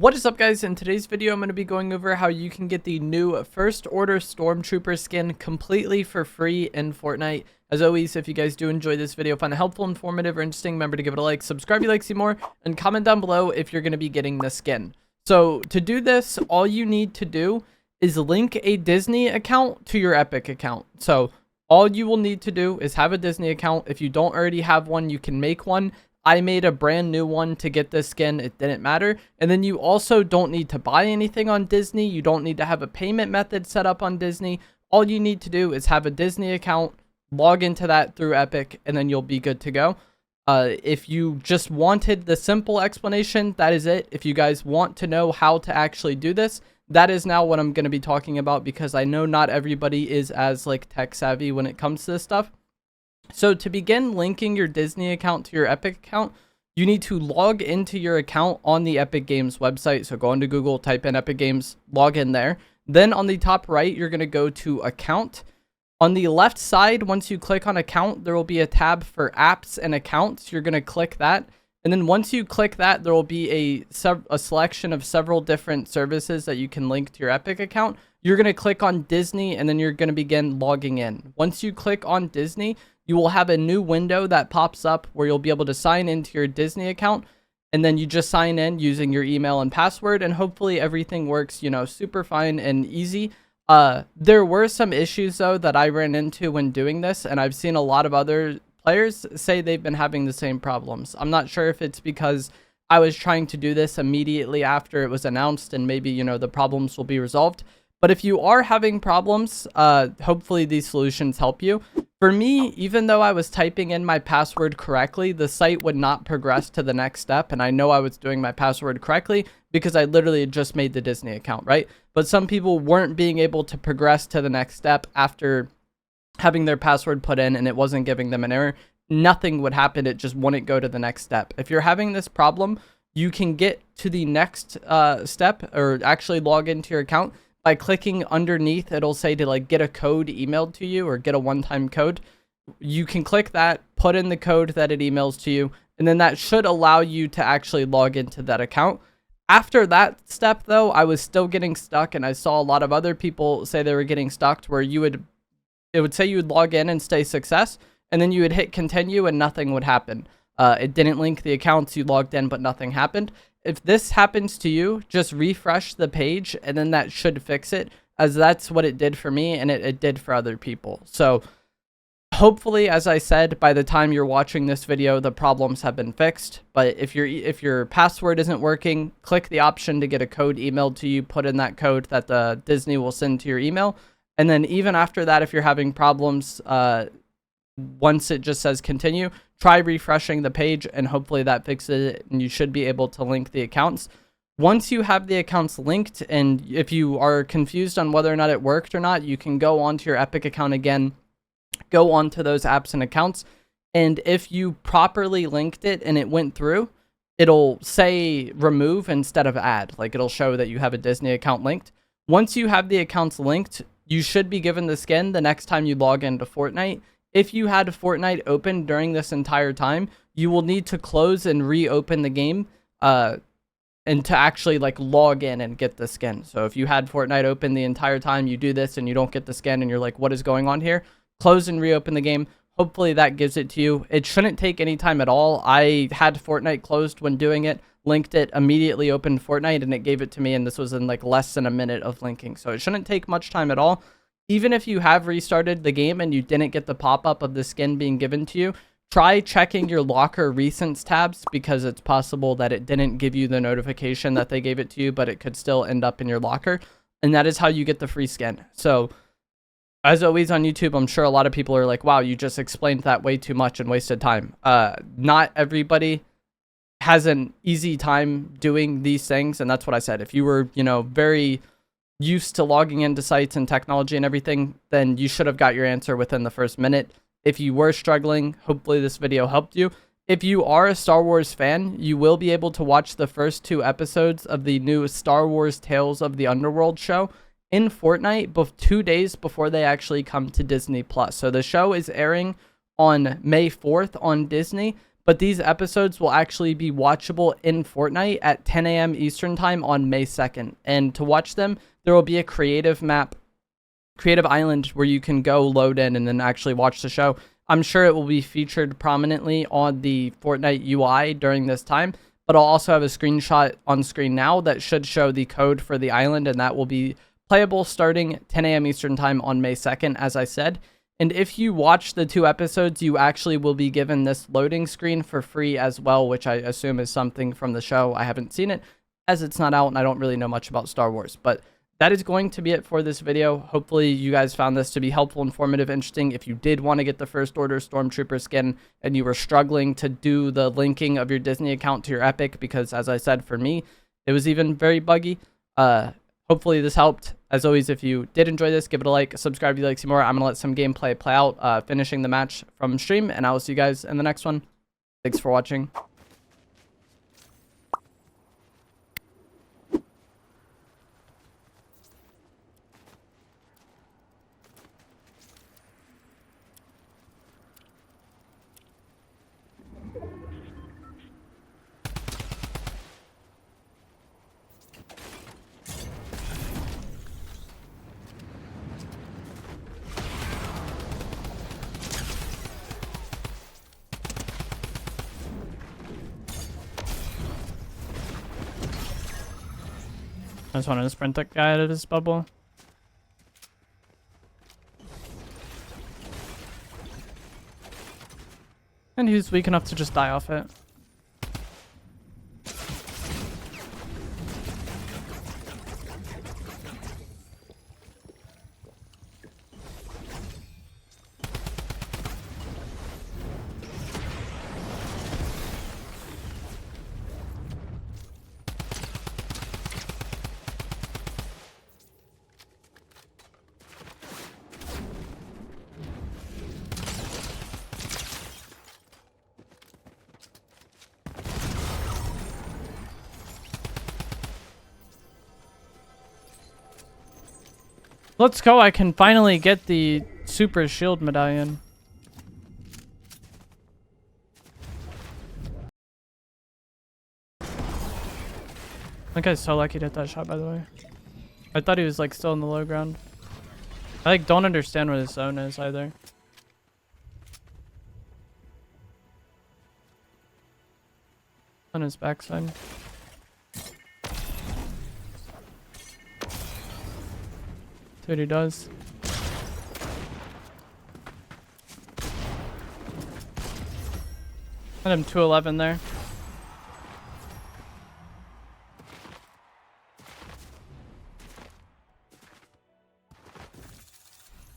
What is up, guys? In today's video I'm going to be going over how you can get the new First Order Stormtrooper skin completely for free in Fortnite. As always, if you guys do enjoy this video, find it helpful, informative, or interesting, remember to give it a like, subscribe if you like to see more, and comment down below if you're going to be getting the skin. So to do this, all you need to do is link a Disney account to your Epic account. So all you will need to do is have a Disney account. If you don't already have one, you can make one. I made a brand new one to get this skin. It didn't matter. And then you also don't need to buy anything on Disney. You don't need to have a payment method set up on Disney. All you need to do is have a Disney account, log into that through Epic, and then you'll be good to go. If you just wanted the simple explanation, that is it. If you guys want to know how to actually do this, that is now what I'm going to be talking about, because I know not everybody is as tech savvy when it comes to this stuff. So to begin linking your Disney account to your Epic account, you need to log into your account on the Epic Games website. So go into Google, type in Epic Games, log in there. Then on the top right, you're going to go to Account. On the left side, once you click on Account, there will be a tab for Apps and Accounts. You're going to click that. And then once you click that, there will be a selection of several different services that you can link to your Epic account. You're going to click on Disney, and then you're going to begin logging in. Once you click on Disney, you will have a new window that pops up where you'll be able to sign into your Disney account, and then you just sign in using your email and password, and hopefully everything works, super fine and easy. There were some issues though that I ran into when doing this, and I've seen a lot of other players say they've been having the same problems. I'm not sure if it's because I was trying to do this immediately after it was announced, and maybe, the problems will be resolved. But if you are having problems, hopefully these solutions help you. For me, even though I was typing in my password correctly, the site would not progress to the next step. And I know I was doing my password correctly because I literally just made the Disney account, right? But some people weren't being able to progress to the next step after having their password put in, and it wasn't giving them an error. Nothing would happen. It just wouldn't go to the next step. If you're having this problem, you can get to the next step, or actually log into your account by clicking underneath. It'll say to get a code emailed to you, or get a one-time code. You can click that, put in the code that it emails to you, and then that should allow you to actually log into that account. After that step though, I was still getting stuck, and I saw a lot of other people say they were getting stuck, where it would say you would log in and stay success, and then you would hit continue and nothing would happen. It didn't link the accounts. You logged in but nothing happened. If this happens to you, just refresh the page, and then that should fix it, as that's what it did for me, and it did for other people. So hopefully, as I said, by the time you're watching this video, the problems have been fixed. But if your password isn't working, click the option to get a code emailed to you, put in that code that the Disney will send to your email. And then even after that, if you're having problems, once it just says continue, try refreshing the page, and hopefully that fixes it, and you should be able to link the accounts. Once you have the accounts linked, and if you are confused on whether or not it worked or not, you can go onto your Epic account again, go onto those apps and accounts, and if you properly linked it and it went through, it'll say remove instead of add. It'll show that you have a Disney account linked. Once you have the accounts linked, you should be given the skin the next time you log into Fortnite. If you had Fortnite open during this entire time, you will need to close and reopen the game and to actually log in and get the skin. So if you had Fortnite open the entire time, you do this and you don't get the skin, and you're like, what is going on here? Close and reopen the game. Hopefully that gives it to you. It shouldn't take any time at all. I had Fortnite closed when doing it, linked it, immediately opened Fortnite, and it gave it to me, and this was in less than a minute of linking. So it shouldn't take much time at all. Even if you have restarted the game and you didn't get the pop-up of the skin being given to you, try checking your locker recents tabs, because it's possible that it didn't give you the notification that they gave it to you, but it could still end up in your locker. And that is how you get the free skin. So as always on YouTube, I'm sure a lot of people are like, wow, you just explained that way too much and wasted time. Not everybody has an easy time doing these things. And that's what I said. If you were, very used to logging into sites and technology and everything, then you should have got your answer within the first minute. If you were struggling, hopefully this video helped you. If you are a Star Wars fan, you will be able to watch the first 2 episodes of the new Star Wars Tales of the Underworld show in Fortnite 2 days before they actually come to Disney+. So the show is airing on May 4th on Disney, but these episodes will actually be watchable in Fortnite at 10 a.m. Eastern time on May 2nd. And to watch them, there will be a creative island where you can go load in and then actually watch the show. I'm sure it will be featured prominently on the Fortnite UI during this time, but I'll also have a screenshot on screen now that should show the code for the island, and that will be playable starting 10 a.m. Eastern time on May 2nd, as I said. And if you watch the 2 episodes, you actually will be given this loading screen for free as well, which I assume is something from the show. I haven't seen it as it's not out and I don't really know much about Star Wars, but that is going to be it for this video. Hopefully you guys found this to be helpful, informative, interesting. If you did want to get the First Order Stormtrooper skin and you were struggling to do the linking of your Disney account to your Epic, because as I said, for me, it was even very buggy. Hopefully this helped. As always, if you did enjoy this, give it a like, subscribe if you'd like to see more. I'm going to let some gameplay play out, finishing the match from stream, and I will see you guys in the next one. Thanks for watching. I just wanted to sprint that guy out of his bubble. And he was weak enough to just die off it. Let's go, I can finally get the super shield medallion. That guy's so lucky to hit that shot, by the way. I thought he was like still in the low ground. I like don't understand where the zone is either. On his backside. See what he does. Had him 211 there.